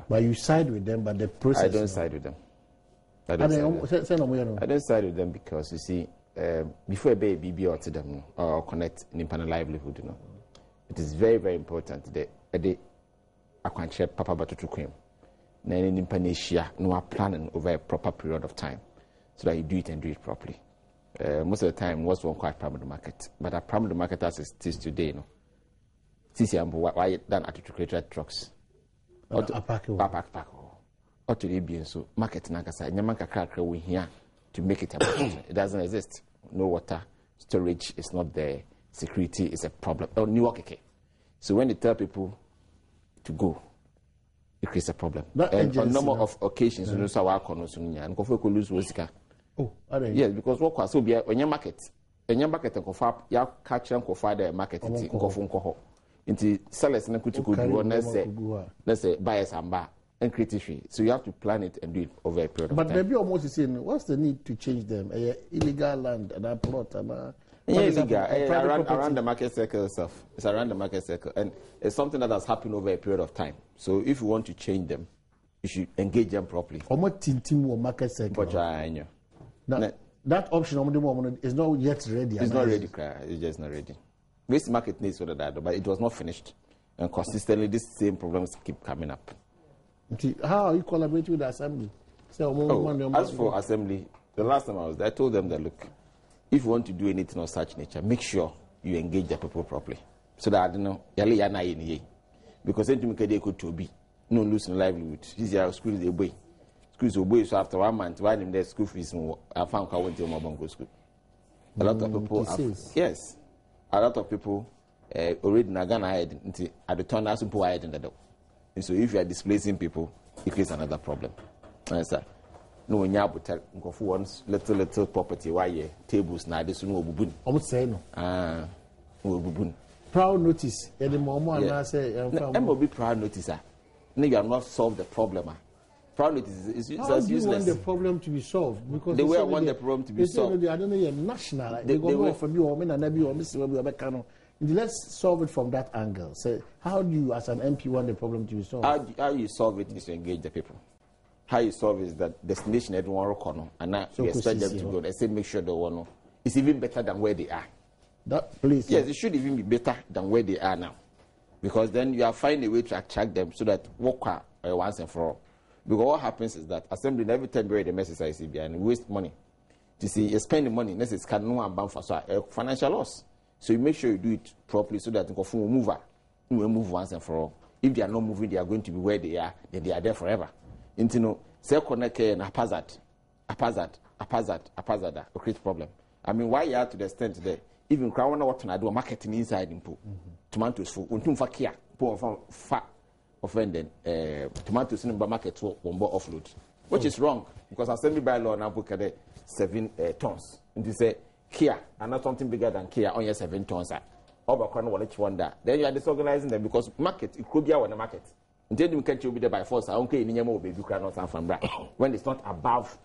But you side with them, but the process. I don't side with them. I don't side with them because you see, before a baby or to them or connect in livelihood, you know, it is very, very important that I can share Papa Batu to cream. Then in Indonesia, no are planning over a proper period of time so that you do it and do it properly. Most of the time, what's one quite primary market, but our primary market as it is today, you know, why done at the creator trucks. Or to the so market Nagasa, Yamanka cracker we here to make it a it doesn't exist. No water, storage is not there, security is a problem. Oh, New York, okay. So when they tell people to go, it creates a problem. And on a number of occasions, you know, so our consumer and go for lose Wosika. Oh, yes, because what was so be on your market, and your market and confirm, you catch and confide the market in Kofunko. Into sellers and could go, let's say buyers and buy and create free. So you have to plan it and do it over a period of time. But maybe almost saying, what's the need to change them? Illegal land and a plot and illegal around the market circle itself. It's around the market circle, and it's something that has happened over a period of time. So if you want to change them, you should engage them properly. Market circle. Now, that option is not yet ready. It's not ready, it's just not ready. This market needs for that, but it was not finished. And consistently, these same problems keep coming up. How are you collaborating with the assembly? As for assembly, the last time I was there, I told them that, look, if you want to do anything of such nature, make sure you engage the people properly. So that, I don't know, because then to make a good to be, no losing livelihood. This is school is a boy. School is a boy, so after 1 month, while in their school fees, I found I went to Mabongo school. A lot of people, yes. A lot of people already Nagana ahead at the turn as people ahead in the door. And so if you are displacing people, it creates another problem. No when you have to go for one's little property why tables now this no bubun. Almost say no. Bubun. Proud notice. The moment I say will be proud notice. No, you have not solved the problem. Proud notice is useless. You want the problem to be solved because the way I want the problem to be solved. I don't know you're national. They go from you or me and maybe or Miss let's solve it from that angle. So how do you as an MP want the problem to be solved? How you solve it is to engage the people. How you solve is that destination everyone will and now we expect them to go. They say make sure the one is even better than where they are. That place. Yes, it should even be better than where they are now. Because then you are finding a way to attract them so that work once and for all. Because what happens is that assembly every time they the message ICB and waste money. You see, you spend the money, necessarily can no one bound for financial loss. So you make sure you do it properly so that you will move once and for all. If they are not moving, they are going to be where they are, then they are there forever. Into no, say connect and a create problem. I mean, why you are to the extent that even crowd what to do marketing inside in tomatoes for untum poor fat offended tomatoes in the market to offload, which is wrong because assembly by law now book at 7 tons. And you say Kia and not something bigger than Kia on your 7 tons. Wonder. Then you are disorganizing them because market it could be on the market. Until you catch you be there by force, I don't care in your baby not from when it's not above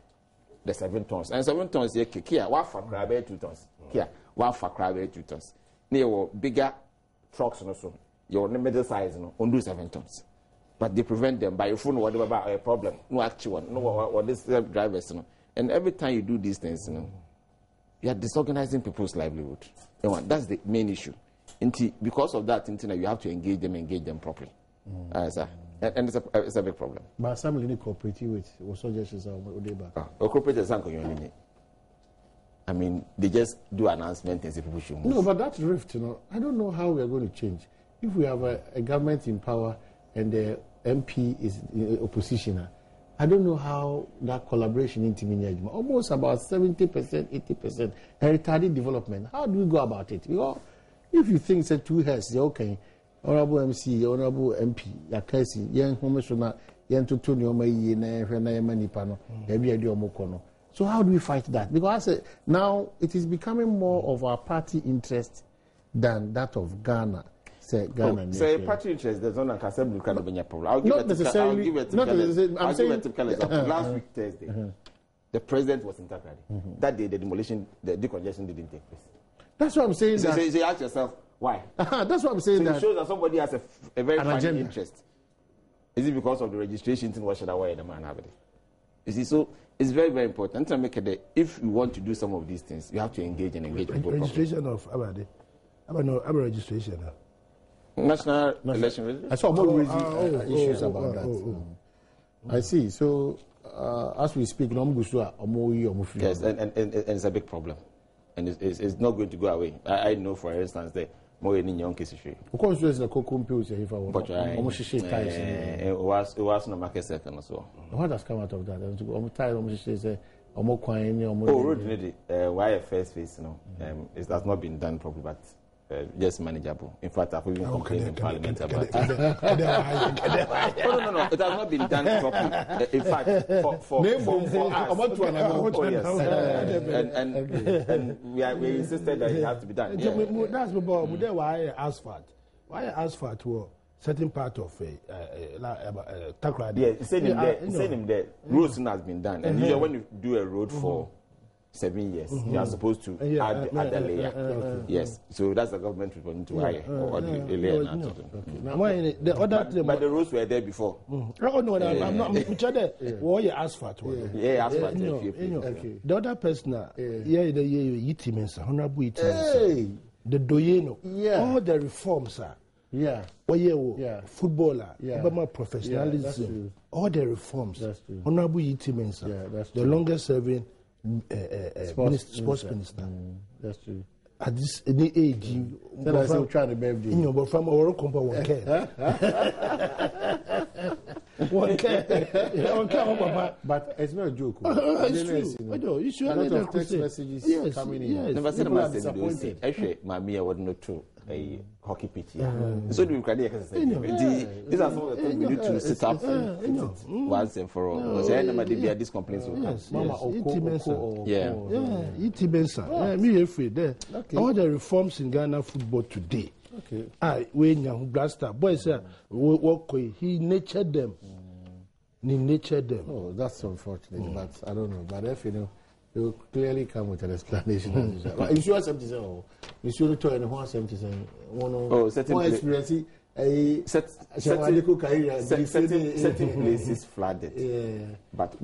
the 7 tons. And 7 tons here Kia, what for crab 2 tons. Kia, what for crab 2 tons. Near bigger trucks also. Your middle size, undo 7 tons. But they prevent them by your phone, whatever about a problem. No actual one, no what this drivers, And every time you do these things, you are disorganizing people's livelihood. That's the main issue. Because of that, you have to engage them properly. And it's a big problem. But some really cooperative with what suggestions are cooperative. I mean, they just do announcements and say people should move. No, but that rift, I don't know how we are going to change. If we have a government in power and the MP is opposition, I don't know how that collaboration into management, almost about 70%, 80%, retarded development. How do we go about it? If you think that 2 heads, they're okay. Honorable MC, Honorable MP, Yakasi, Young Commissioner, Young Tutunio, Manipano, Ebi. So how do we fight that? Because I say, now it is becoming more of our party interest than that of Ghana. Say party interest, there's no assembly kind of a problem. Not necessarily. I'm saying last week Thursday, the president was in Takrady. That day, the decongestion didn't take place. That's what I'm saying. So you ask yourself, why? That's what I'm saying. So it shows that somebody has a very fine interest. Is it because of the registration thing? What should I wear the man have it? You see, so it's very, very important to make it. If you want to do some of these things, you have to engage people. Registration of Abade. I registration. National election registration. I saw more issues about that. I see. So as we speak, yes, and it's a big problem, and it's not going to go away. I know, for instance, that more in young cases. Of course, there's a co-compute if I want. It was no market second as well. What has come out of that? Originally, why first phase, it has not been done properly, but just manageable. In fact, I've even complained in Parliament about it. No. It has not been done properly. In fact, for us, and we insisted that it has to be done. That's why I asked for to certain part of Takrady. Yeah, send him there. Road has been done, and usually when you do a road for 7 years, you are supposed to add the layer. Okay. Yes, so that's the government responding to hire or the layer. But the roads were there before. Oh no, I'm not. What you asked for? Yeah, asked for. The other person, the honorable the doyeno, all the reforms are. Footballer, professionalism, all the reforms. Honorable Yitimensa, the longest serving sports minister. That's true. At this age, I'm trying to birthday. But from our compa one care. But it's not a joke. It's true. I know. You should have a lot of text messages coming in. Yes. Never said about disappointed. Actually, my Mia was not true. A hockey pitch. So do you can these are some of the things we need to sit up once and for all. Because I never did these complaints will come. Me afraid there. All the reforms in Ghana football today. Okay. When young blaster boys say he nurtured them. He nurtured them. Oh, that's unfortunate, but I don't know. But if you know, they will clearly come with an explanation. Insurance 77, insurance to anyone 77. Oh, certain experience. Certain places flooded. Yeah. But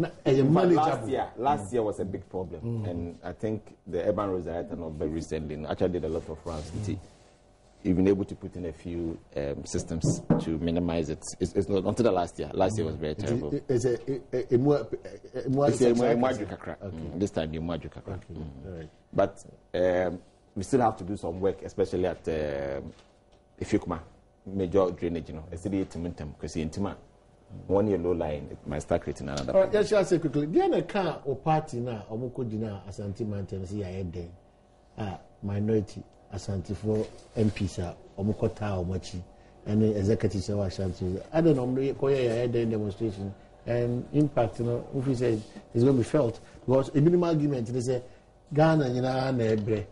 last year was a big problem, and I think the urban roads director not very recently actually did a lot of rounds. You've been able to put in a few systems to minimize it. It's not until the last year. Last year was very terrible. It's a kakra. This time the Mwaju kakra. But we still have to do some work, especially at Ifukuma, major drainage. A city Timintum, because in Tima, 1 year low line, it might start creating another. All right, yes, I'll say quickly. Then a car or party now, or Moko dinner as anti-mountain, see, I had there. Minority. Asante for MPs or Mukota or Machi and the executives of Ashanti. I don't know, I had a demonstration and impact, if we say it's going to be felt because a minimum argument they say Ghana, Nebre.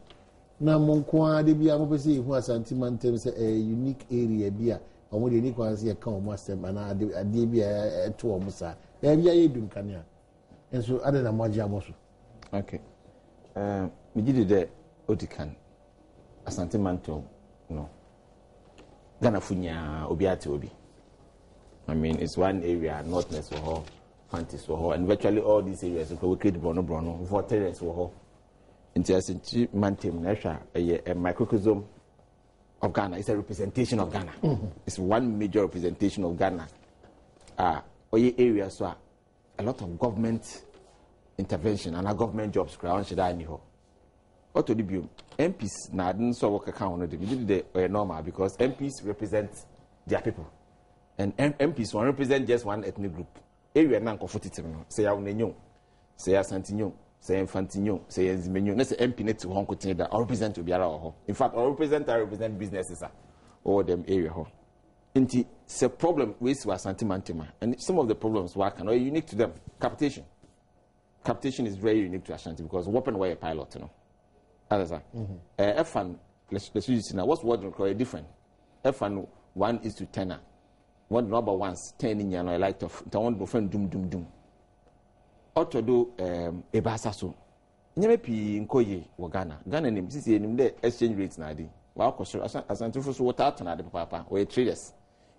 Now, Monkwa, the Bia Mopesi, who has Santimantem, a unique area, beer, or what unique ones here come, master, and I did be a 2 or Musa. There be a Dum Kanya. And so, other than Majamosu. Okay. We did it there, Otikan. Asante Manto, Ghana Funya, Obiati Obi. I mean, it's one area, Northness for her, Fantis for her, and virtually all these areas, we create Bruno, for terrace for her. Into Asante Mantem, Nasha, a microcosm of Ghana. It's a representation of Ghana. It's one major representation of Ghana. Oye areas, so a lot of government intervention and government jobs, crown should I know. What to do? MPs na didn't so work account. We did the normal because MPs represent their people, and MPs won't represent just one ethnic group. Area na comfortable. Say ya unenyo, say ya santinyo, say ya infantinyo, say ya zimenyo. Let's say MP net to Hong Kong that or represent to Biara or. In fact, I represent businesses or them area. Inti it's a problem with Santimantima, and some of the problems work are unique to them. Capitation is very unique to Ashanti because weapon wire pilot, F1, let's use it now. What's what require different? F1 1:10. One number ones 10 in your light of one friend doom. Auto do ebasa so. Nyemepi nkoye wo Ghana nim sisi enim de exchange rates na adi. Wa akosoro Asante so water na de papa we traders.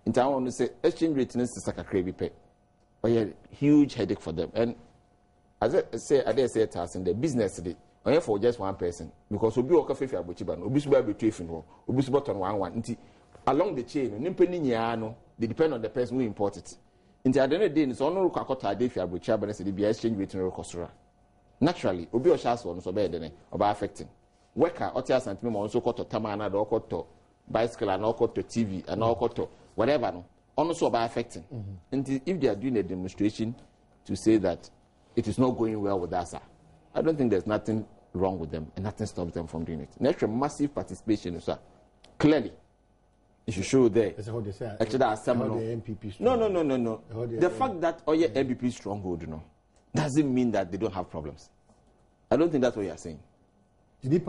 In time, I want to say exchange rate is a crazy pay. But a huge headache for them. And as I say, it has in the business today. Only for just one person, because we be working for Abuchiban, Ubisuba be trading, Ubisuba on one. Along the chain, Nimpeni they depend on the person who import it. In the end of the day, it's only Kakota Day for Abuchiban and the exchange rate in Rokosura. Naturally, Ubi or Shas one so bad than about affecting. Worker, Otias and Mimo also caught to Tamana, or caught to bicycle, and all caught to TV, and all caught to whatever, no, also about affecting. And if they are doing a demonstration to say that it is not going well with us, I don't think there's nothing wrong with them and nothing stops them from doing it. Next, massive participation, sir. Clearly, you should show there. Actually, no. The fact that all your MPP stronghold, doesn't mean that they don't have problems. I don't think that's what you are saying. Yes.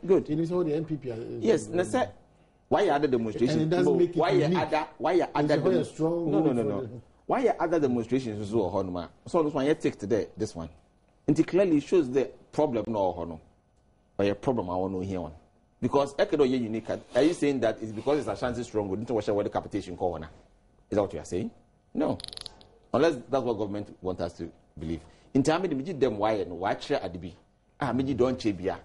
Good. Yes. Why are other demonstrations? Why are other demonstrations? No. Why are other demonstrations so honor? So this one you take today, this one. And it clearly shows the problem no honor. Or a problem I want to hear one. Because Ekedo ye unique. Are you saying that it's because it's Ashanti strong, we didn't watch where the capitation corner? Is that what you are saying? No. Unless that's what government wants us to believe. In time of the them why and watch at the B. Maybe don't chebia.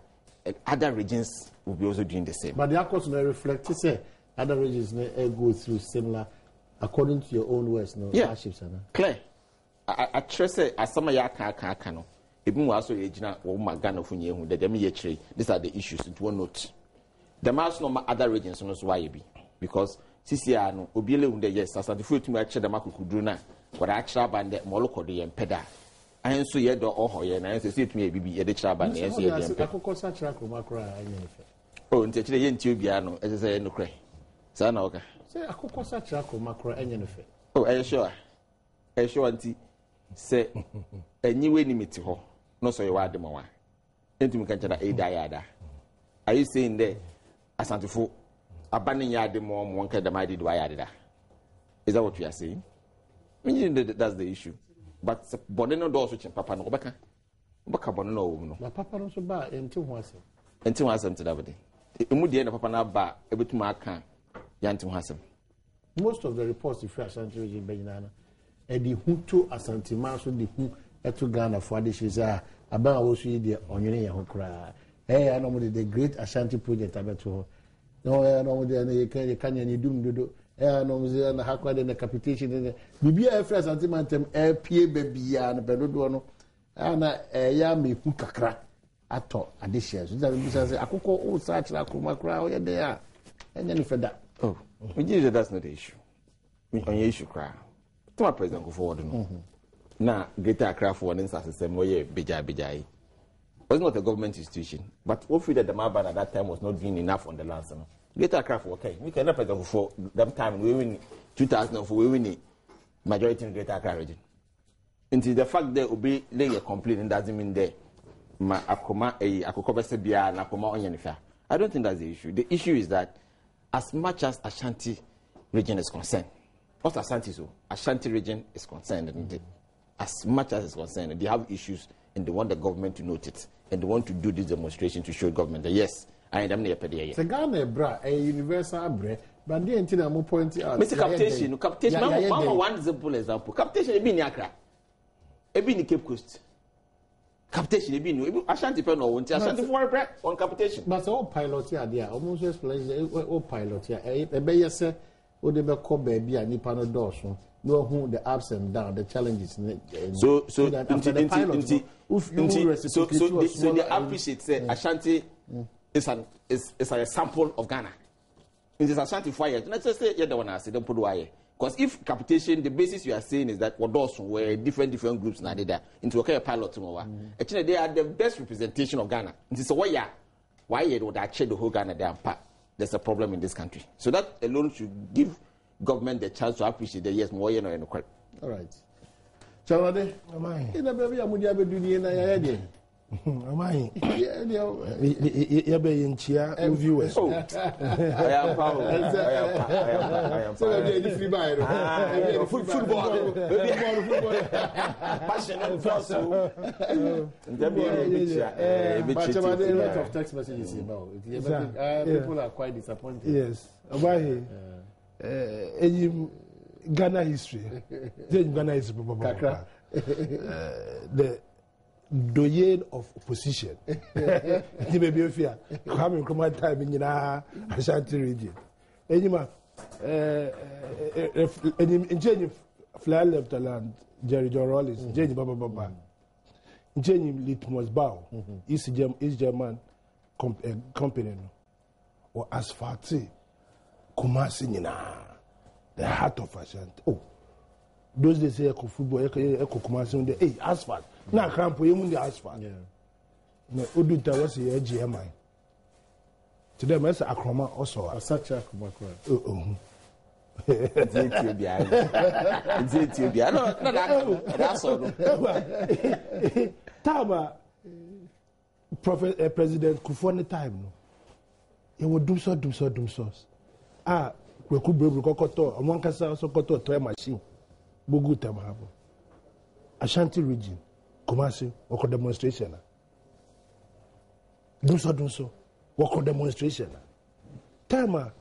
And other regions will be also doing the same. But the accords may reflect to say other regions may go through similar according to your own words, no? Yeah. Clear. I trust as some of your car. Even also Regina or Magana Funye, the Demi tree, these are the issues into one note. The mass no other regions knows why you be. Because Sisiano, Obile, yes, as the fruit to match the Makuduna, what I trap and the Moloco and Peda. I am so yet or and I say to me, be a trap and oh, and take the Tubiano, as I say, no cray. Sanoka. Say, I could cause such a macro and oh, are you sure? Are you sure, Auntie? Say, a new enemy to her. No, so you are the more. Into me can a diada. Are you saying there, as Santifu, abandoning yard the more one can the mighty diada? Is that what you are saying? That's the issue. But Bonino does which Papa no Baka Bonino. My papa also buy until once. Until once to that day. Immediately, Papa Naba, able to mark Yantum Hassam. Most of the reports if you are Santi in Benana, and the Hutu Asanti Maso, the Hu to Ghana for this is about also the Onion Hokra. Hey, I know the great Ashanti project about to. No, I know the Canyon do. I know the Hakwa and the capitation. Bibia Fresh Antimantem, P. Baby, and Bedono, and a yammy Hukakra. At all, additions. I could call all such like Macra, they are. And then for that. Oh, that's not the issue. On your issue, cry. To my president go forward. Now, greater craft for an instance, the same way, Bijay. Was not a government institution, but what we did the Maban at that time was not doing enough on the land. Greater craft, okay. We cannot present for that time. We win 2004, we win majority in Greater Accra region. Until the fact that obey lay a complaint doesn't mean there. Ma akoma akoko sebia na akoma onyenifa. I don't think that's the issue. The issue is that as much as Ashanti region is concerned, not Ashanti so, Ashanti region is concerned, as much as it's concerned, they have issues and they want the government to note it and they want to do this demonstration to show government that yes, I am near Pedia. The Ghana bra a universal bre, but the antenna mo point out. Mr. Capitation, Mama, one simple example. Capitation be in Accra, a be in Cape Coast. Capitation be no Ashanti pen or won't Ashanti for break on capitation. But all pilot here there almost explains all pilot here. A better say what they call baby and Nipano Dawson. Know who the ups and downs, the challenges. So they appreciate say Ashanti is a sample of Ghana. It is Ashanti fire. Let's just say yeah the one I say don't put why. Because if capitation, the basis you are saying is that Wados were different groups now there into a pilot tomorrow. Actually, they are the best representation of Ghana. It is why you would actually the whole Ghana there. There's a problem in this country. So that alone should give government the chance to appreciate that yes, more you know in the court. All right. Chalade, in a baby, I'm going to be doing Am I? Yeah, be in chair viewers. I am power. I am football. Passion and force. Of text messages people are quite disappointed. Yes. About Ghana history. Ghana history. The doyen of opposition. He may be a fear. Coming from my time in Ashanti region. Anima, in changing fly left the land, Jerry John Rollins, Jenny Baba, Jenny Litmus Bow, East German company, or Asphalt, Kumasi, the heart of Ashanti. Oh, those days, echo football, echo Kumasi, the asphalt. Now, can't put him in the asphalt. No, Uduta was a GMI. To them, that's Akroma also. Such a Akroma. That's all. Tama, President Kufone time. He would do so. Ah, we could be Kokoto, and one can also go to a toy machine. Bugu Tamahabo. Ashanti region, Kumasi, walk demonstration. Do so. Walk demonstration. Tama,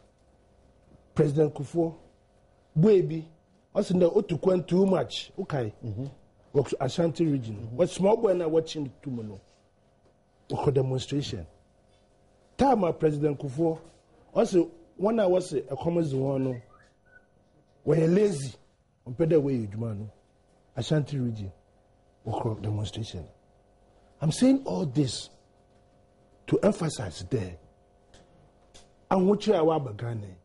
President Kufo, baby, also the Otukwan too much. Okay. Walk Ashanti region. What small boy now watching tomorrow? Walk demonstration. Tama, President Kufo, also one I was a common zone. We're lazy. On the way you do, Ashanti region, walk demonstration. I'm saying all this to emphasize there. And what you are beginning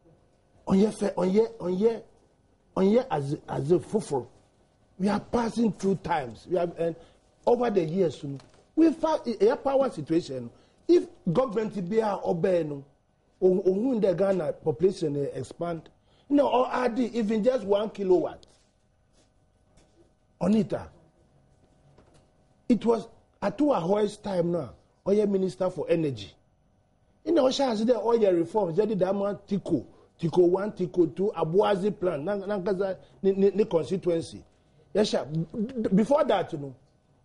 on your as a fuffer. We are passing through times. We have and over the years, we found a power situation. If government be obeying, or the Ghana population expand, or add even just 1 kilowatt. Onita, it was Atua Hoy's time now, Oye Minister for Energy. In the Osha has the oil reforms, Jadi Dama Tico 1, Tico 2, Abuazi plan, Nankaza, the constituency. Yes, before that,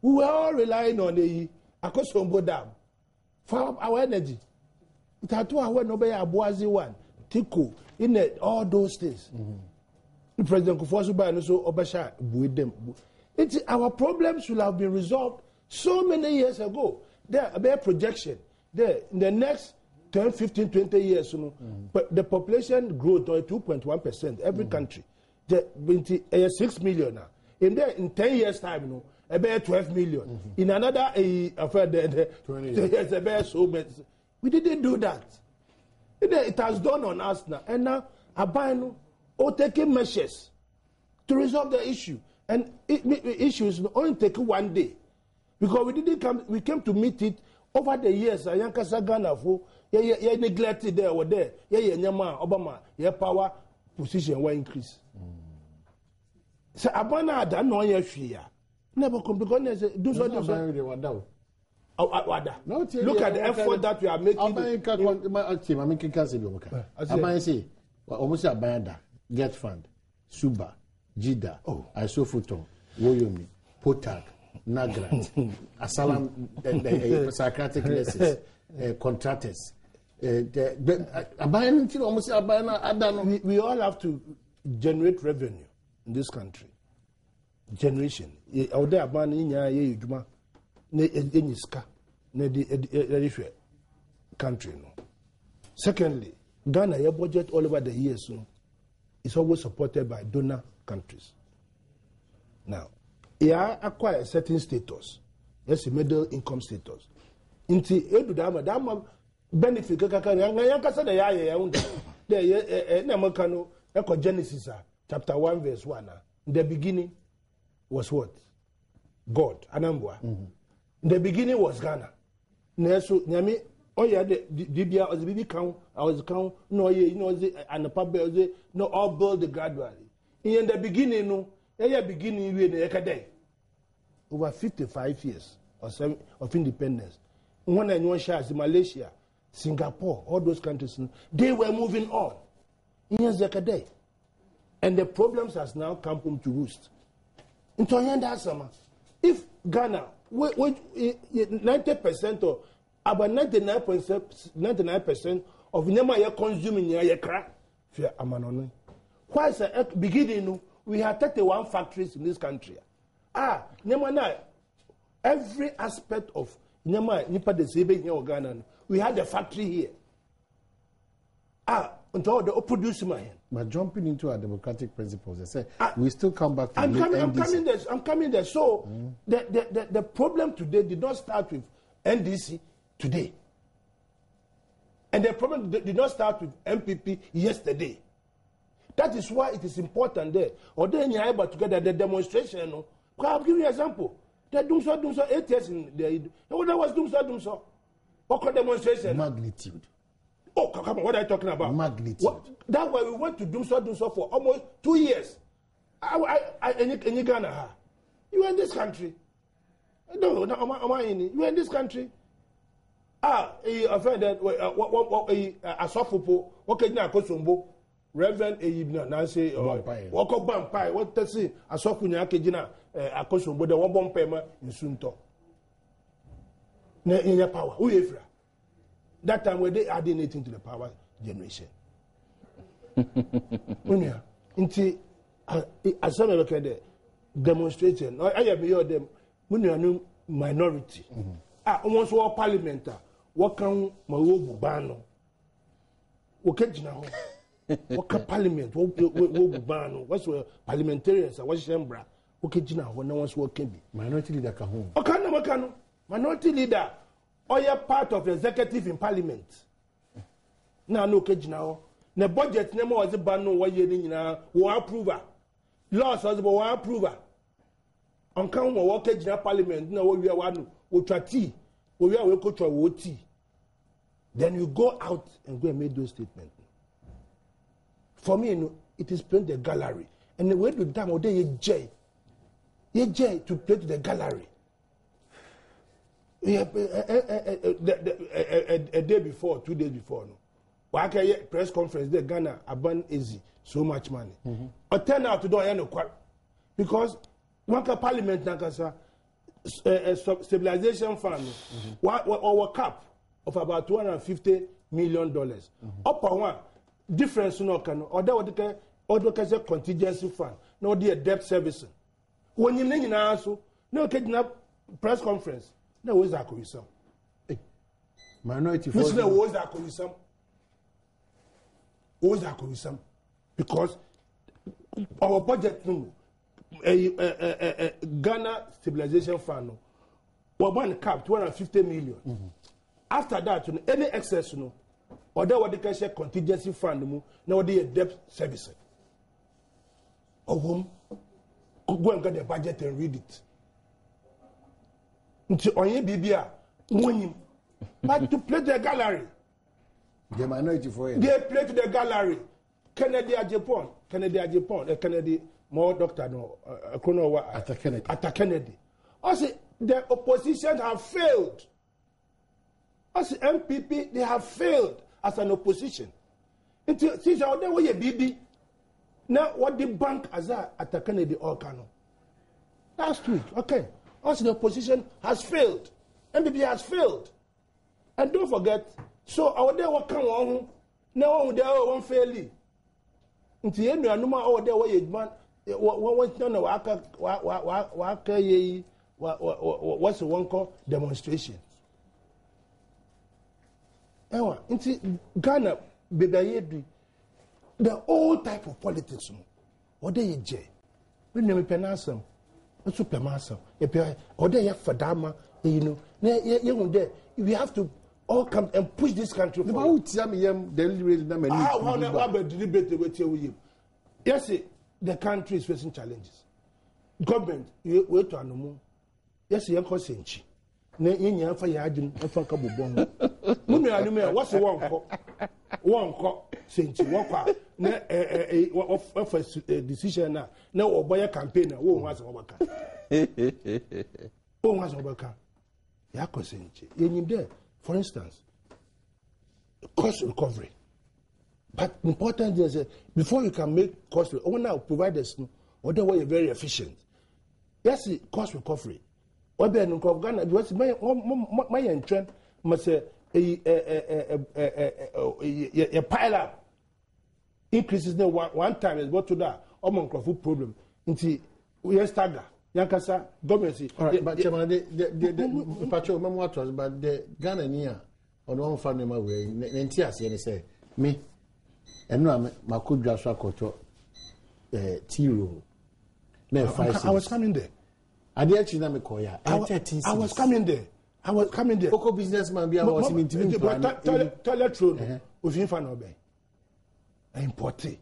we were all relying on the Akosombo Dam for our energy. It had to have Abuazi 1, Tico, in all those things. President Kufuor and also Obasha with them. Our problems should have been resolved so many years ago. There a bare projection. There in the next 10, 15, 20 years, but the population growth by 2.1% every country. The 6 million now. In 10 years time, about 12 million. In another 20 years, about so much. We didn't do that. It has done on us now, and now Abano. Or taking measures to resolve the issue. And issues only take 1 day. Because we came to meet it over the years. Yankasa Ghana for neglected there or there. Obama, power position will increase. So Abana don't know your fear. Never come because do so. Look at the effort that we are making. Get Fund, Suba, Jida, Isofoton, Woyomi, Potak, Nagrat, Asalam, psychiatric nurses, contractors. We all have to generate revenue in this country. Generation. Country. Secondly, Ghana, your budget all over the years. It's always supported by donor countries. Now, yeah, acquire a certain status. Yes, a middle income status. Inti edu dama benefit Genesis chapter 1 verse 1. In the beginning was what? God. Anambwa. In the beginning was Ghana. Neso nyami oh yeah, the Bibia or the Bibi count, I was count, no, and the public, no, all build gradually. In the beginning, no, beginning, we in the over 55 years of independence. When anyone shares Malaysia, Singapore, all those countries, they were moving on. And the problems has now come home to roost. If Ghana, 90% or about 99% of Nema consuming Yayakra, why is the beginning? We have 31 factories in this country. Every aspect of Nema Nipa de Sebe in Ghana, we had a factory here. Until the producing my hand. But jumping into our democratic principles, they say we still come back to I'm coming there. So the problem today did not start with NDC today. And the problem did not start with MPP yesterday. That is why it is important there. Or then you are able to get the demonstration. I'll give you an example. They do so 8 years in the. What was do so? What demonstration? Magnitude. Oh, come on, what are you talking about? Magnitude. That's why we went to do so for almost 2 years. In Ghana, you are in this country. No, you are in this country. I find that a softball, what can you call Reverend Eyibna, Nancy, what called Bampai, what does he? A softball, Kajina, a cushion, but the one bomb payment in Sunto. In your power, who is that time where they adding it into the power generation. Into as some look at the demonstration, I have heard them when you are minority. Almost all parliament, what can my old bano? What can you know? What can parliament? What bano? What's parliamentarians? What's Shembra? What can you know when no one's working? Minority leader Kahun. Okay, minority leader. Or you're part of the executive in parliament. Now, no cage now. The budget never was a ban no way you know, war approver. Laws was war approver. On count or walk in parliament, no, we are one, ultra tea, we are coach or tea. Then you go out and go and make those statements. For me, it is playing the gallery. And the way to damn or day, you J to play to the gallery. A day before, 2 days before, no. Why can you press conference? They Ghana abandon easy so much money. Or turn out to do no because one parliament stabilization fund, our cap of about $250 million. Upper one difference no can or that what they contingency fund, no dear debt servicing. When you need also no can press conference. No, where's that coming? Minority force. Where's that coming? Because our budget, Ghana Stabilization Fund, we one cap 250 million. After that, any excess, or that what they can say contingency fund, now they debt servicing. Or whom go and get the budget and read it. But to play the gallery, the minority for you. They play to the gallery. Kennedy more doctor no at Kennedy. I say the opposition have failed. I say MPP they have failed as an opposition. Until since I there way BB. Now what the bank as at Kennedy or Kano. Last week, okay. Also, the opposition has failed. MPP has failed. And don't forget, so our day will come on. Now, they are one fairly. Until the end, no more over there, where man, what's the one called demonstration? Into Ghana, the old type of politics. What they jay? We never pronounce them. Super massive. Or they have Fadama, we have to all come and push this country forward. Yes, the country is facing challenges. Government, you wait to animal. Yes, you are saying. What's the one call? Since what decision now? No, or buy a campaign. Who has overcome? ya kosenche. You there, for instance, cost recovery. But important is before you can make cost recovery, now providers or the way you're very efficient. Yes, cost recovery. Or be an Ghana because my trend must say a pile up increases the one time is what to that food problem into we stagger yankasa government. All right, but Chairman, the patrol but the Ghana near on one family way and say me and no my could just culture tea room. I was coming there. I was coming there. Local businessman be about toilet road with infant obey. I import it.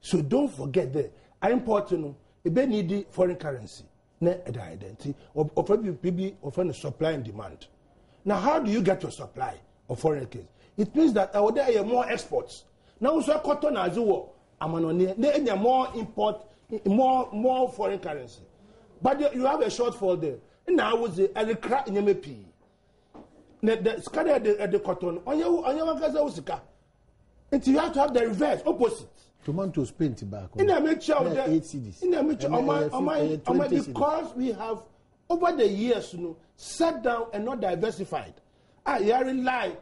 So don't forget that I import no it be need foreign currency. Ne identity or probably of supply and demand. Now how do you get your supply of foreign case? It means that there are more exports. Now so cotton as well. There more import, more foreign currency. But you have a shortfall there. And now was the crack in MP. The scatter at the cotton on your Gaza. And you have to have the reverse, opposite. Tomatoes paint tobacco. In a mixture of the 8 CDs. In a mixture, because we have over the years, sat down and not diversified. You rely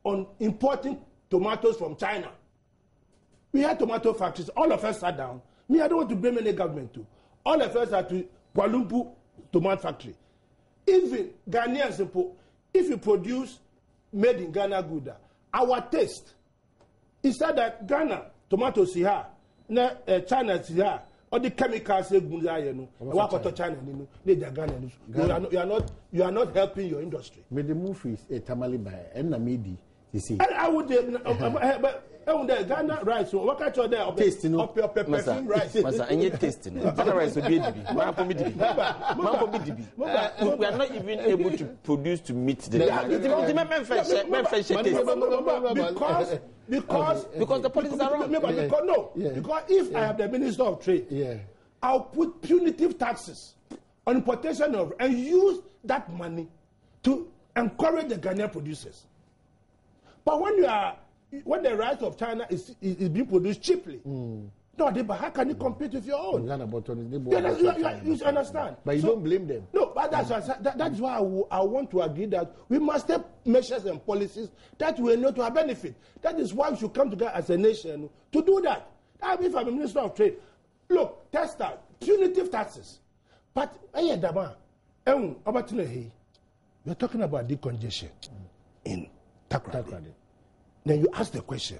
on importing tomatoes from China. We had tomato factories. All of us sat down. Me, I don't want to blame any government too. All of us are to Kuala Lumpur tomato factory. Even Ghanaians, if you produce made in Ghana good, our taste is that Ghana tomatoes here, China here, all the chemicals China, you are not helping your industry. But the move is a tamale by Enamidi. You see, I would Ghana rice. So what kind of there? Taste, no. Perfume rice. Masa, and yet tasting. Ghana rice will be we are not even able to produce to meet the because the policies are wrong. Because if I have the Minister of Trade, I'll put punitive taxes on importation of and use that money to encourage the Ghanaian producers. But when the rice of China is being produced cheaply, no, but how can you compete with your own? You understand? But you don't blame them. No, but that's why I want to agree that we must take measures and policies that will not to our benefit. That is why we should come together as a nation to do that. If I'm a Minister of Trade, look, test that, punitive taxes. But we're talking about decongestion in Takoradi. Then you ask the question,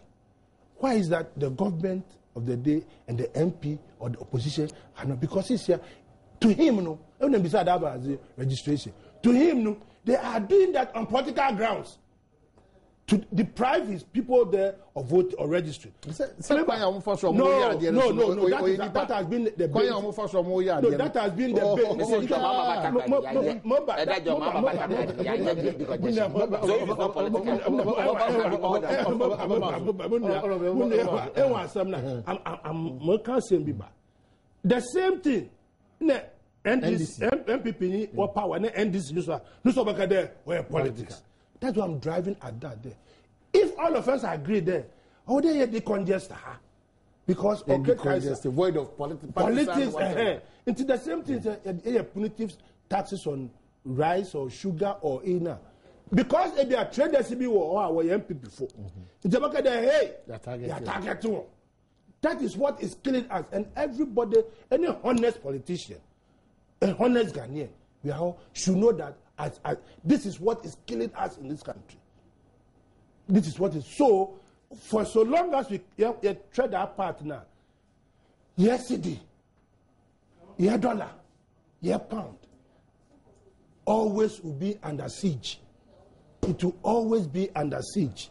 why is that the government of the day and the MP or the opposition are not? Because he's here, to him, even beside that registration, to him, they are doing that on political grounds to deprive his people there of vote or registry. No, that has been the base. No, that has been the base. The same thing. MPP or power and NDC where politics. That's what I'm driving at that there. If all of us agree there, how they decongest her? Because the void of politics. Into the same thing, punitive taxes on rice or sugar or ina. Because if they are traders, or our MPP before, they are targeting. That is what is killing us. And everybody, any honest politician, a honest Ghanaian, we all should know that as this is what is killing us in this country. This is what is so. For so long as we trade our partner, CD, dollar, pound, always will be under siege. It will always be under siege.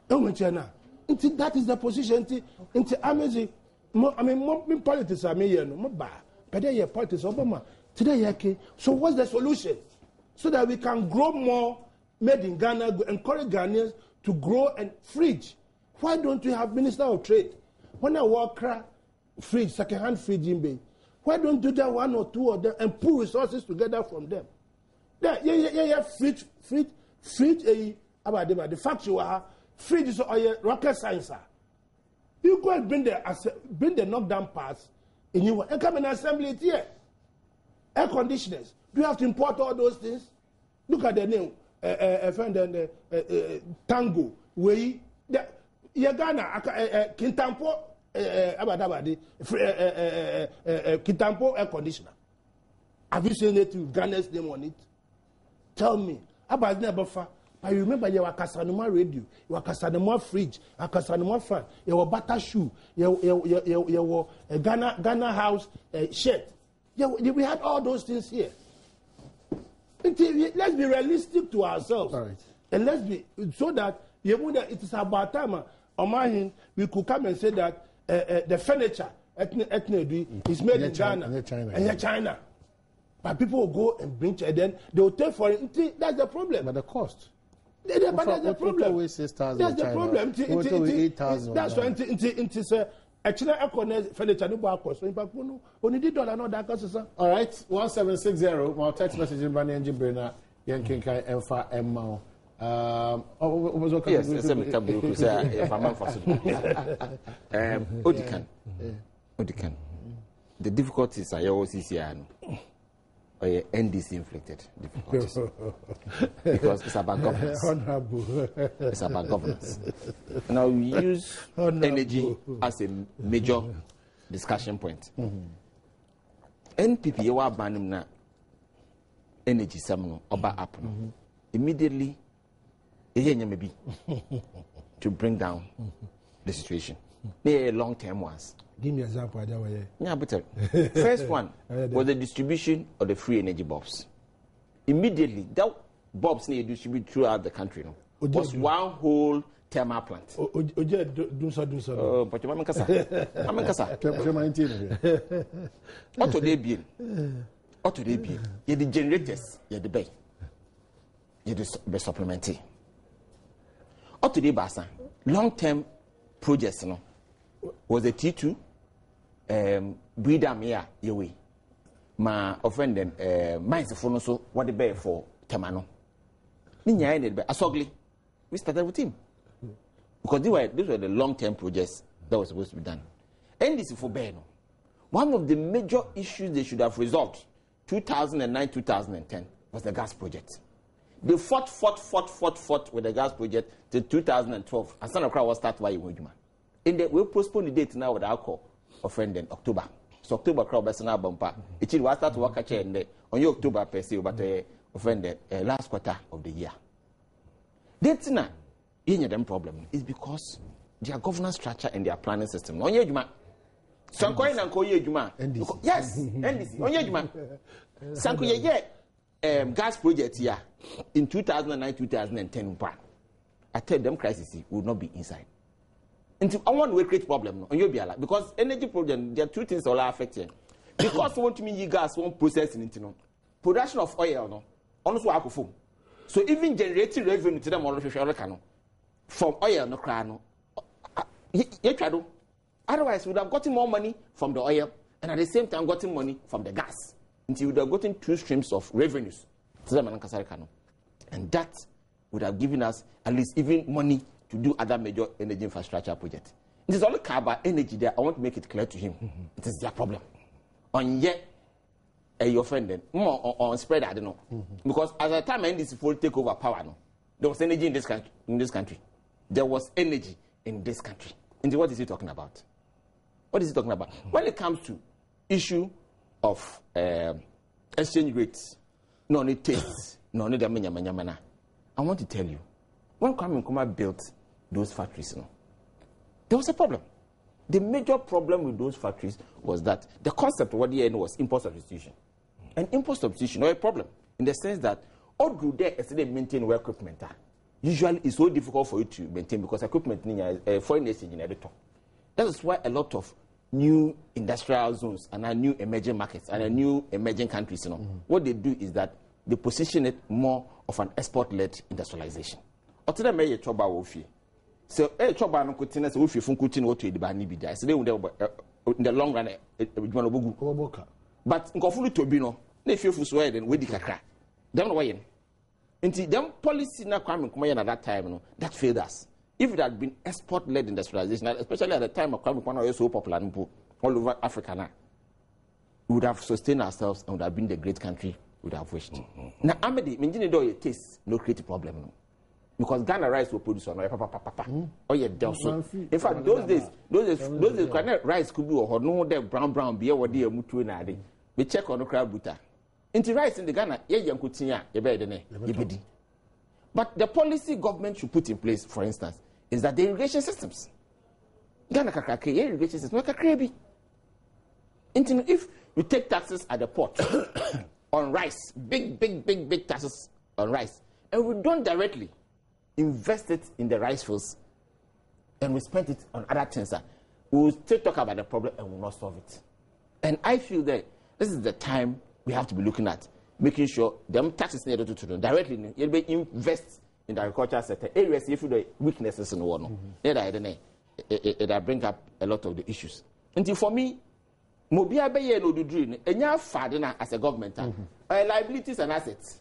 That is the position. Amazing. I mean, politics are me, but they politics. Today, so what's the solution? So that we can grow more made in Ghana, encourage Ghanaians to grow and fridge. Why don't we have Minister of Trade? When I walk fridge, second-hand fridge in Bay, why don't you do that one or two of them and pull resources together from them? Yeah, fridge, about the factory, fridge is rocket science. You go and bring the knockdown parts in you and come and assemble it here. Air conditioners. Do you have to import all those things? Look at the name, Tango, where Ghana, Kintampo, Kintampo air conditioner. Have you seen it with Ghana's name on it? Tell me. About never far. I remember you were Casanoma radio, you were Casanoma fridge, a Casanoma fan, you were butter shoe, you were a Ghana house shirt. We had all those things here. Let's be realistic to ourselves. All right. And let's be, so that it is about time on my hand, we could come and say that the furniture is made in Ghana and China. But people will go and bring it, and then they will take for it. That's the problem. But the cost. But that's the problem. That's the problem. That's why it is a China economic furniture no bar cost. So in fact, only $1 no that cost. All right, 1760. My text message in Brand Engine Brainer. Yankinkai Enfa Emma. Yes, Odikan. The difficulties I always see here. NDC inflicted difficulties because it's about governance. It's about governance. Now we use energy as a major discussion point. NPP you are banning na energy seminal oba up immediately to bring down the situation. They are long-term ones. Give me an example. Yeah, but first one was the distribution of the free energy bulbs. Immediately, that bulbs need to distribute throughout the country. No, was one whole thermal plant. But you What they be? You the generators, you the bay, you the supplementary. What today, Basa? Long-term projects, no. Was the T2 breeder me your way. My offending mines for no so what the bear for Tamano. Ninya ended by Asogli. We started with him. Because these were the long-term projects that was supposed to be done. And this is for Beno. One of the major issues they should have resolved 2009-2010 was the gas project. They fought with the gas project till 2012. And some of the crowd was started by Iwojuma. And we postpone the date now with alcohol offending October. So October crowd best now bumper. It will start to work at on your October per se, but offended last quarter of the year. That's not the problem. Is because their governance structure and their planning system. On your Juma. Sankoy and Koye Juma. Yes, NDC. On your Juma. Sankoye gas project here in 2009-2010. I tell them crisis will not be inside. Until I want to create problem on your biala because energy project there are two things all are affecting. Because want to mean gas won't process into no production of oil no honestly I could so even generating revenue to them all from oil no crano. Otherwise we would have gotten more money from the oil and at the same time gotten money from the gas until we would have gotten two streams of revenues to them and that would have given us at least even money to do other major energy infrastructure projects. It is all about energy there. I want to make it clear to him. It is their problem. On yet, you offended more on spread. I don't know because at the time NDC full take over power, no, there was energy in this country. There was energy in this country. And what is he talking about? What is he talking about? When it comes to issue of exchange rates, no need tastes, no need the I want to tell you. When Kwame Nkrumah built those factories, there was a problem. The major problem with those factories was that the concept of what the end was import substitution. And import substitution was a problem in the sense that all good there is they maintain where equipment are. Usually it's so difficult for you to maintain because equipment is foreign exchange in editor. That is why a lot of new industrial zones and new emerging markets and new emerging countries, what they do is that they position it more of an export-led industrialization. Otina me ye choba wo fie. So choba no kutina se wo fie fun kutina wo to ediba ni bi da. So they in the long run eduma no bogu. But nkofulu to bi no na fie fu so then we di kakra. Them no way. Until them policy na Kwame Nkrumah at that time, no, that failed us. If it had been export-led industrialization, especially at the time of Kwame Nkrumah was so popular all over Africa now, we would have sustained ourselves and would have been the great country we would have wished. Now, Amadi, Minjini do your taste, no create a problem. No. Because Ghana rice will produce on oh yeah, in fact, those days, Ghana rice could be or no there brown beer or dear mutu na de. We check on the crab butter. Into rice in the Ghana, yeah, young kutia, you better than But the policy government should put in place, for instance, is that the irrigation systems. Ghana kakake, irrigation systems, like a crabby. If we take taxes at the port on rice, big taxes on rice, and we don't directly invest it in the rice fields, and we spend it on other things, we will still talk about the problem and will not solve it. And I feel that this is the time we have to be looking at making sure them taxes needed to do directly. You'll be invest in the agricultural sector areas if the weaknesses in the world. It bring up a lot of the issues. Until for me, Mobia Baye no do dream, and you have as a government, liabilities and assets.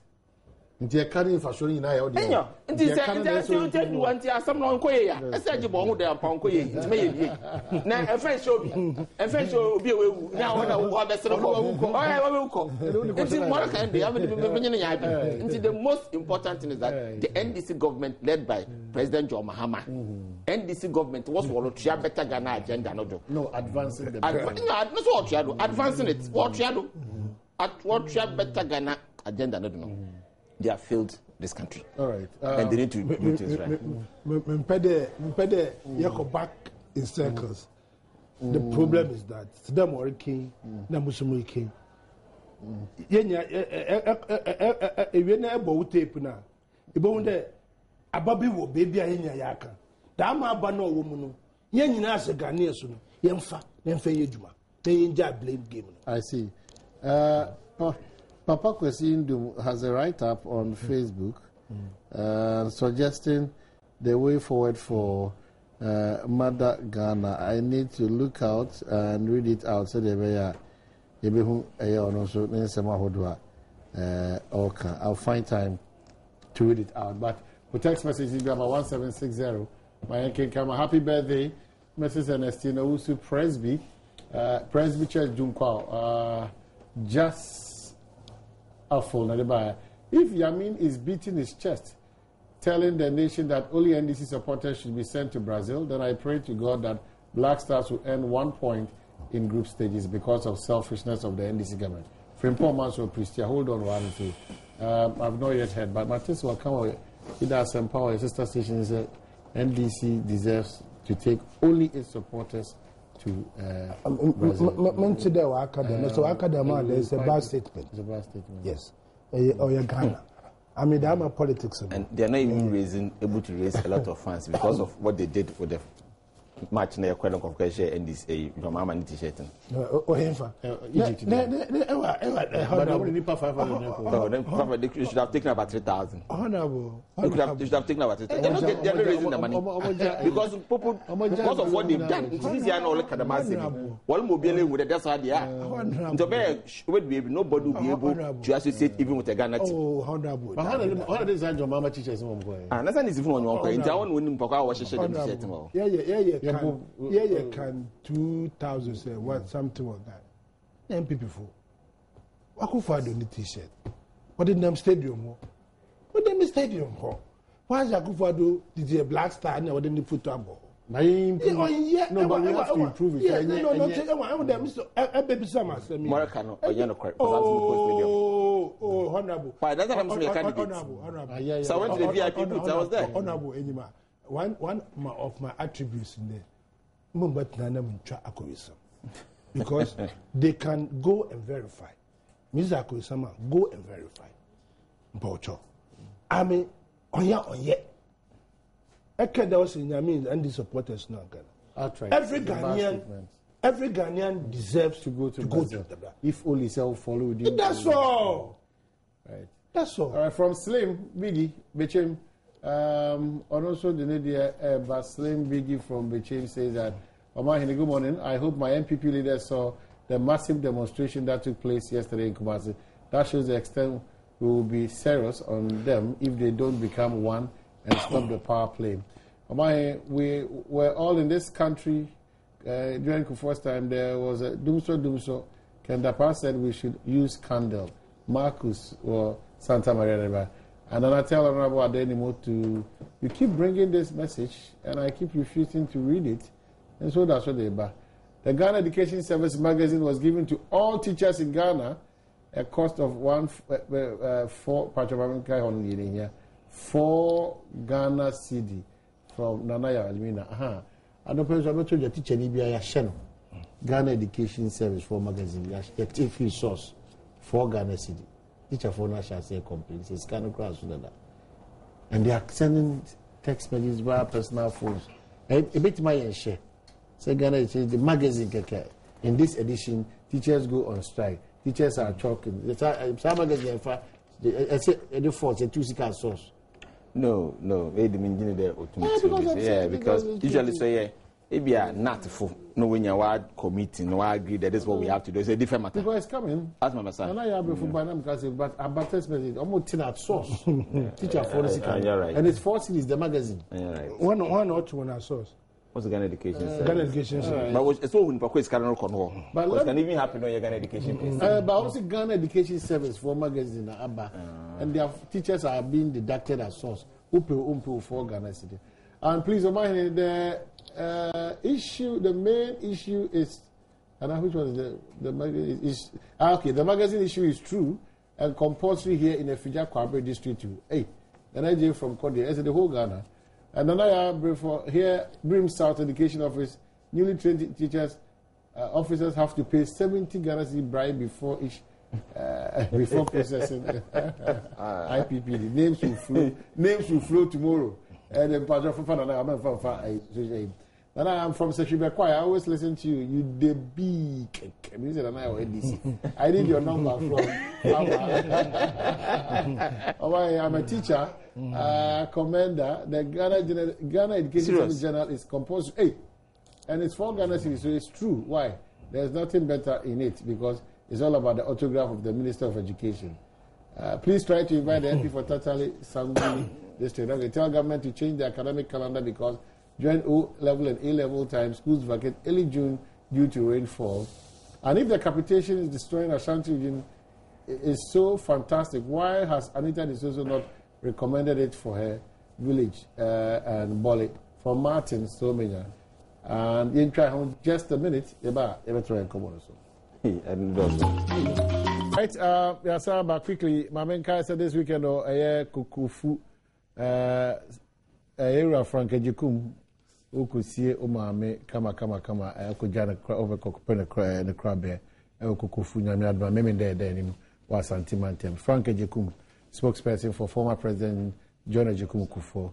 Nti carrying for showing in our audio. Nti one tia some non koya. I said you born there upon koya. It's me. Now a friend show me. A friend show be away. Now when I walk the circle. Oh, I will come. Nti more can be. Nti the most important thing is that the NDC government led by President John Mahama. NDC government was what to better Ghana agenda no advancing the not what you do. Advancing it. What you do. At what you better Ghana agenda no. They have failed this country. All right. And they need to do things right. You go back in circles. The problem is that them working, them working. Yenya, if na ebo tape na, ebo unde ababi wo baby yenya yaka. Da ma aba na owo mu no. Yenya na ase Ghanaian so no. Yemfa yejuma. They enjoy blame game. I see. Papa Kwesindum has a write-up on Facebook suggesting the way forward for Mother Ghana. I need to look out and read it out so they I'll find time to read it out. But for text message, it's about 1760. My King Kama, happy birthday, Mrs. Ernestina Usu Presby, Presby Church Junkwao. Just if Yamin is beating his chest, telling the nation that only NDC supporters should be sent to Brazil, then I pray to God that Black Stars will earn 1 point in group stages because of selfishness of the NDC government. Frimpong Manso Pristia, hold on one two. I've not yet heard, but Matis will come away. It has empowered sister stations. NDC deserves to take only its supporters to Brazil. There's a bad statement. It's a bad statement. Yes. Or Ghana. I mean, I'm a politics. And they are not even able to raise a lot of funds because of what they did with the match near Kwelon Confession and this Mama T-shirt. Egypt. They should have taken about 3,000. Honorable. They should have taken about 3,000. They're not raising the money because of what they've done. It's easier now. Look at the massive. One mobile with that's how they are. Nobody will be able to associate even with a Ghana team. Oh, honorable. How does that your mama teachers? And that's even on your point. I want winning Poka was a shirt. Yeah, can 2,000 say what something like that. Then people for what could find on the T-shirt? What did them stadium? What did the stadium for? Why is Akufo-Addo the Black Star and what did the football? No, but we have to improve it. Oh, honorable. Why that's I'm saying candidate. So I went to the VIP booth. I was there. Honorable Enima. One of my attributes in there, because they can go and verify. Mr. Akorisama, go and verify. I mean, on yet. And the supporters now. Every Ghanaian deserves to go to Brazil. If only self follow you. That's all. Right. That's all. From Slim Biggie Bechem. And also the media, but Slim Biggie from Bechem says that, Omahini, good morning. I hope my MPP leaders saw the massive demonstration that took place yesterday in Kumasi. That shows the extent we will be serious on them if they don't become one and stop the power play. We were all in this country during Kufuor's time. There was a Dumso. Kendapa said we should use candle. Marcus or Santa Maria River. And then I tell Honorable Adenimo to, you keep bringing this message, and I keep refusing to read it. And so that's what they buy. The Ghana Education Service magazine was given to all teachers in Ghana, a cost of 4 Ghana cedi from Nanaya Almina. I don't know if you teacher Nibia Ghana Education Service for magazine, a free source, 4 Ghana cedi. Teacher for national say complaints, it's kind of class that. And they are sending text messages via personal phones. A bit my share. Say Ghana, the magazine in this edition, teachers go on strike. Teachers are talking. Some magazine, the force, a 2 source. No, because usually say, if you are not full, no, when you are committing, no, I agree that this is what we have to do. It's a different matter. Because it's coming. That's my son. And I have before by them, but advertisement is almost at source. Teacher for right. And it's 4 cities, the magazine. Right. One or two on our source. What's the Ghana Education Service? Ghana Education Service. But it's all in Pakwes Canada Cornwall. But it can even happen on your Ghana Education. But also Ghana Education Service for magazine, and their teachers are being deducted as source. Umpu for Ghana City. And please remind the issue, the main issue is, and which one is the magazine is okay. The magazine issue is true and compulsory here in the Fija Kwabre district too. Hey, the Nigeria from Kodia, as the whole Ghana. And another for here, Brim South Education Office, newly trained teachers, officers have to pay 70 Ghana cedi bribe before each, before processing IPPD. Names will flow tomorrow. And then and I'm from Seshibekwa. I always listen to you. You the big. I need your number from. I'm a teacher, commander. The Ghana Education Service Journal is composed. Hey, and it's 4 Ghana cedis, so it's true. Why? There's nothing better in it because it's all about the autograph of the Minister of Education. Please try to invite the MP for Tatali Sangu district. Okay, tell government to change the academic calendar because during O-level and A-level time, schools vacate early June due to rainfall. And if the capitation is destroying Ashanti region, is so fantastic, why has Anita D'Souza not recommended it for her village and Boli? For Martin Somenya. And in try home just a minute, ever try and come on also. Right, yes, but quickly, Mamenka said this weekend, Kukufu, Era Frank Ejikum, Ukusie, Umame, Kama, Kujana, over Kokopena, and the crab bear, Kukufu, Yamiadma, Memin there, was Antimantem. Frank Ejikum, spokesperson for former President John Ejikum Kufo,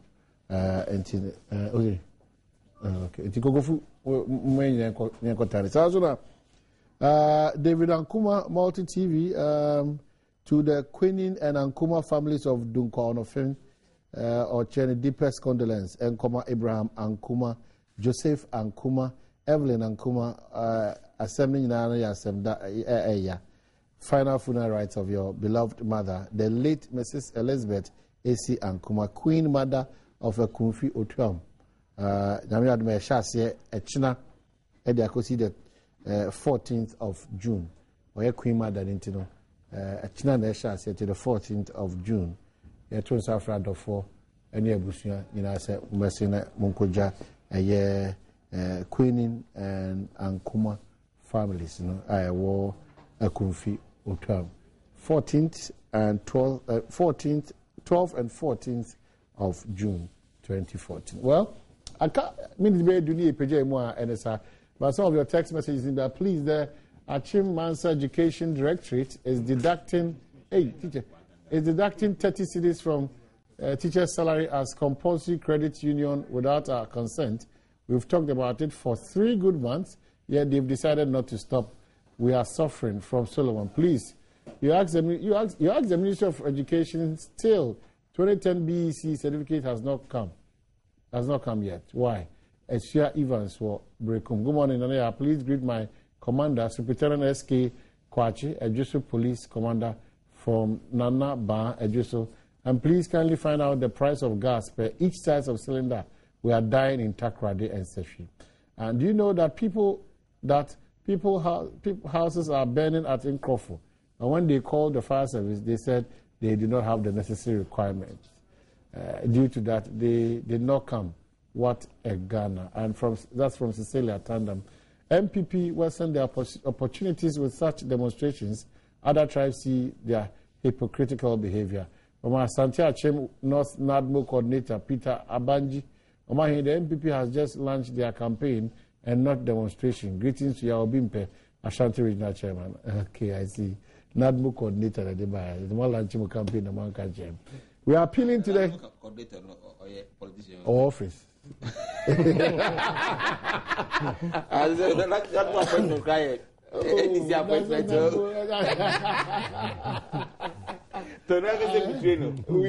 and okay, Tikofu, Mwen so David Ankuma, Multi TV, to the Queening and Ankuma families of Dunko Onofin, or Chenny deepest condolence, Ankuma Abraham Ankuma, Joseph Ankuma, Evelyn Ankuma, assembling Nana final funeral rites of your beloved mother, the late Mrs. Elizabeth A.C. Ankuma, Queen Mother of a Kumfi Otuam. Namiad me shase echina edi akosi the 14th of June. Oye Queen Mother intino echina na shase to the 14th of June. Ye tun safra dofo eni ebusua nyina se umese na munkoja eye Queening and Ankuma families no ayewo akumfi Otuam. 14th and 12th and 14th of June 2014. Well, I can't mean to be doing NSA, but some of your text messages in that, please, the Achim Mansa Education Directorate is deducting, is deducting 30 cedis from teacher's salary as compulsory credit union without our consent. We've talked about it for 3 good months, yet they've decided not to stop. We are suffering from Solomon. Please, you ask the Ministry of Education still, 2010 BEC certificate has not come. Has not come yet. Why? Esia Evans for Brekum. Good morning, Nana. Please greet my commander, Superintendent SK Kwachi, Ejusu Police Commander from Nana Ba Ejuso. And please kindly find out the price of gas per each size of cylinder. We are dying in Takrade and Sefi. And do you know that houses are burning at Nkrofo? And when they called the fire service, they said they did not have the necessary requirements. Due to that, they did not come. What a Ghana. And that's from Cecilia Tandem. MPP will send their opportunities with such demonstrations. Other tribes see their hypocritical behavior. Oma Santia Chem North NADMO coordinator Peter Abanji. Oma, the MPP has just launched their campaign and not demonstration. Greetings to Yao Bimpe, Ashanti Regional Chairman. Okay, I see. NADMO coordinator, the one launching campaign among Kajem. We are appealing to the coordinator or politician or office. That's one point to cry. We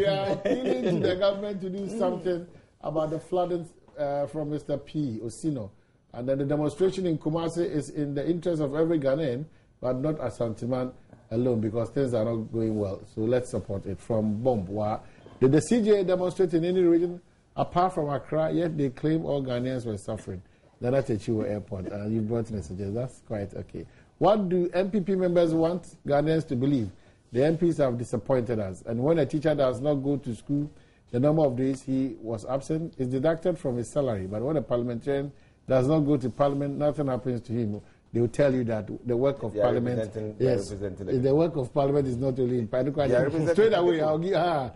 are appealing to the government to do something about the flooding from Mr. P. Osino. And then the demonstration in Kumasi is in the interest of every Ghanaian, but not Asanteman alone, because things are not going well. So let's support it. From Bombwa. Did the CJA demonstrate in any region apart from Accra, yet they claim all Ghanaians were suffering? Then at Chiwo Airport. You brought messages. That's quite okay. What do MPP members want Ghanaians to believe? The MPs have disappointed us. And when a teacher does not go to school, the number of days he was absent is deducted from his salary. But when a parliamentarian does not go to parliament, nothing happens to him. They will tell you that the work of parliament, the work of parliament is not only in straight away. I'll give response.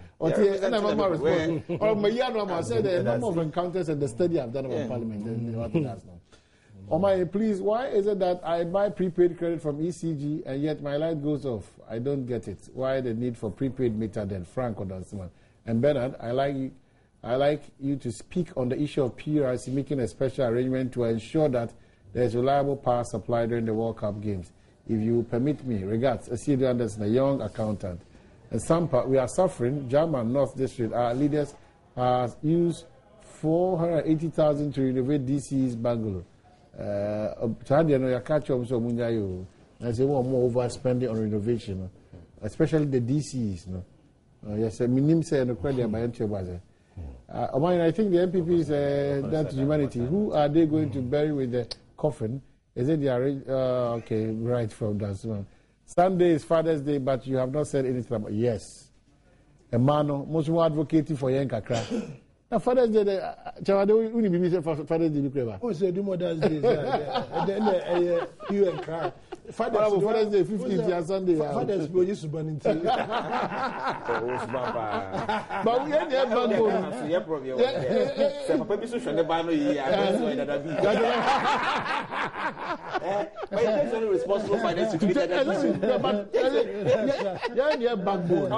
Or I said the number of encounters and the study I've done about parliament. Omai, please, why is it that I buy prepaid credit from ECG and yet my light goes off? I don't get it. Why the need for prepaid meter then? Frank or Dansiman. And Bernard, I like you to speak on the issue of PRC making a special arrangement to ensure that there is reliable power supply during the World Cup games. If you permit me, regards, Asidu Anderson, a young accountant. And Sampa, we are suffering. German North District, our leaders have used 480,000 to renovate DC's Bangalore. I say more overspending on renovation, especially the DCs. Yes, I think the MPPs, that humanity, who are they going to bury with the coffin? Is it the okay, right from that one. Sunday is Father's Day, but you have not said anything about yes. A man, most more advocating for Yankakra. Now, Father's Day, only be Father's Day. Oh, so do Mother's Day. Then you and cry. Father's Day, 15th year Sunday. Father's Day, you subban into. But we had the backbone. But you're only responsible for this. Yeah, backbone.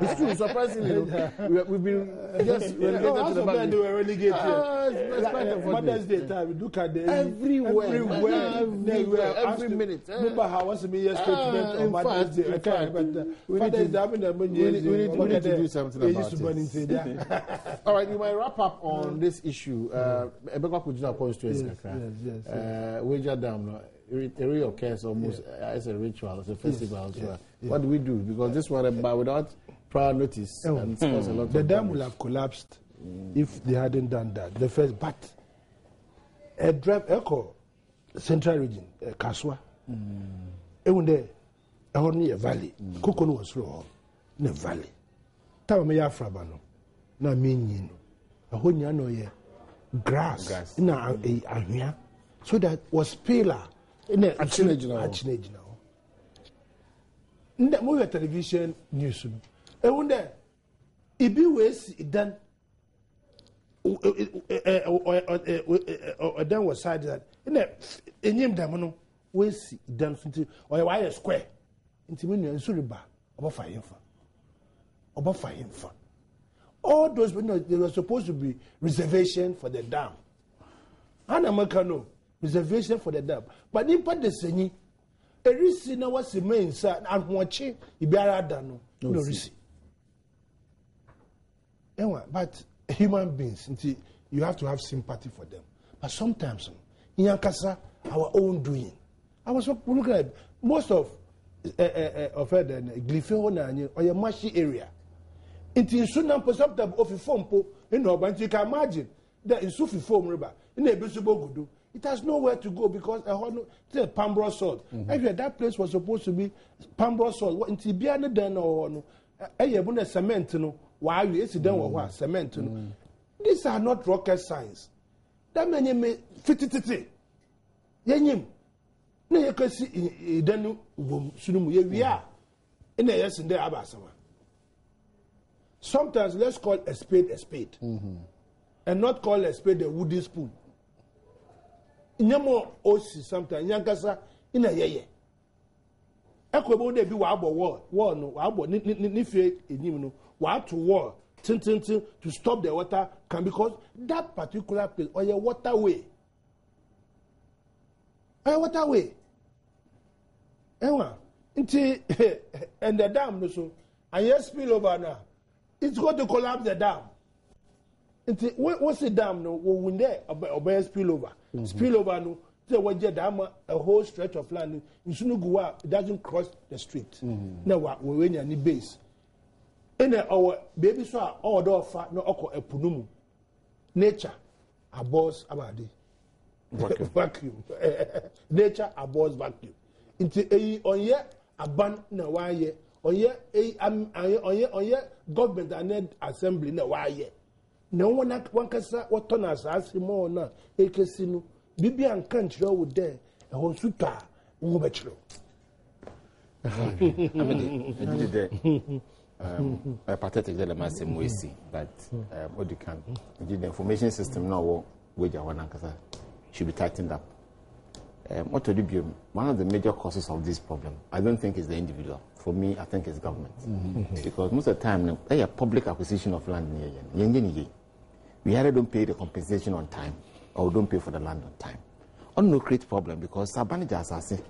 It's true, surprisingly. We've been just relegated to the backbone. They were relegated. Mother's Day time, look at the everywhere, every minute. Remember how was the statement on Mother's Day? We need to do something about it. All right, we might wrap up on this issue. Wager Dam, it really occurs almost as a ritual, as a festival. What do we do? Because this one, without prior notice, and a lot the dam will have collapsed if they hadn't done that. The first, but a drive echo central region, Kaswa, even there, a valley, Kokon was raw, in a valley. Tawamaya Frabano, na mean, a honyano ye, grass, in a so that was paler in a teenage now. In the movie television news, and when there, it be ways done. Or then was side that in a name damano ways done or a wire square into Minion and Suriba about fire for. All those, there was supposed to be reservation for the dam. And Americano, reservation for the dam. But in part the same, a receipt was the main side and watching Ibara Dano, no receipt. But human beings, you have to have sympathy for them. But sometimes, in Yankasa, our own doing. I was looking at most of offer the glife or your marshy area. It is soon and perceptible of a foam in Urban. You can imagine that in Sufi foam river in a Bisubogudu. It has nowhere to go because it's a Pambro salt. Actually, that place was supposed to be Pambro salt. What in Tibiana then or a cement, why you done cement. These are not rocket science. That many may fit it. Yenyim. No, you can see then Sunumu. We are in a yes in the Abasama. Sometimes let's call a spade and not call a spade a wooden spoon. Nyamo osi sometimes nyankasa ina yeye ekobo de bi wa abo wall no wa abo ni fie enyim no wa to wall tin to stop the water can because that particular place or your waterway enwa nti and the dam no so and yes spill over now it's going to collapse the dam. What's the dam? No, when there obey spill over. Spill over no. There was dam a whole stretch of land. In Sunugua, it doesn't cross the street. Now we in any base. In our baby saw all door fat no oko epunumu. Nature abhors abadi. Vacuum. Nature abhors vacuum. Into a on ye aban na waye. On ye government and assembly na waye. No one can say what Tonas as him or not. A casino, Bibi and country would there, a whole suta, Ubachro. A pathetic element, same way, see, but what you can, the information system now, which I want to should be tightened up. What to do? One of the major causes of this problem, I don't think is the individual. For me, I think it's government. Because most of the time, they are public acquisition of land. We either don't pay the compensation on time or don't pay for the land on time. On no create problem because Sabanijas are saying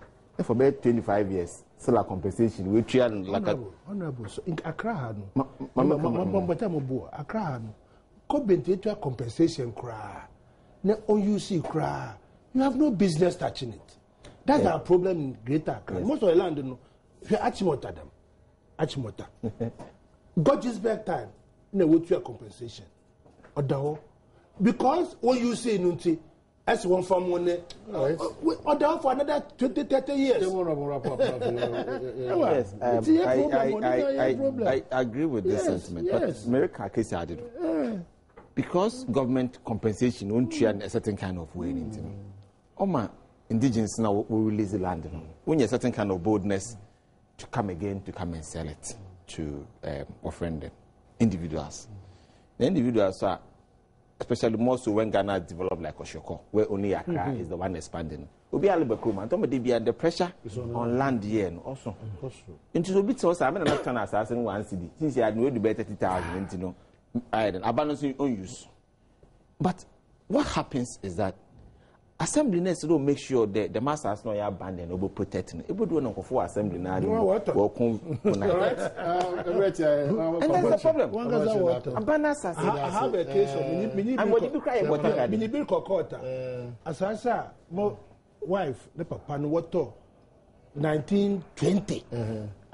for about 25 years, still a compensation. We try like honorable. So in Accra, Accra, compensate compensation cry. No, you see cry. You have no business touching it. That's our problem in Greater Accra. Most of the land, you know, if you Achimota them, Achimota. Gorgeous back time, you know, what your compensation. Because what you say, Nunti, as one from one, or down for another 20, 30 years. Yes, I agree with this sentiment, but America case added. Because government compensation won't treat a certain kind of way. Oma indigenous now will release the land. When you have a certain kind of boldness to come again, to come and sell it to offended individuals. The individuals are, especially more so when Ghana developed like Oshoko, where only Accra is the one expanding. We'll be able to come and be under pressure on land here and also. Into the bits also, I'm not an assassin one city. Since you had no debate 30,000, you know, abundance on use. But what happens is that assembly needs to make sure that the masters know abandoned or be protected. It would do no for assembly now. And that's the problem. I have a case of Mini as I said, my wife, the papa, no water 1920.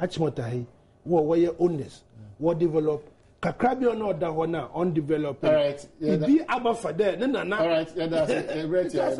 Achimotahi, what your owners, what developed. Kakrabi or not that one now undeveloped. All right. Yeah, be able for there. No. All right. Yeah, that's great. Yeah,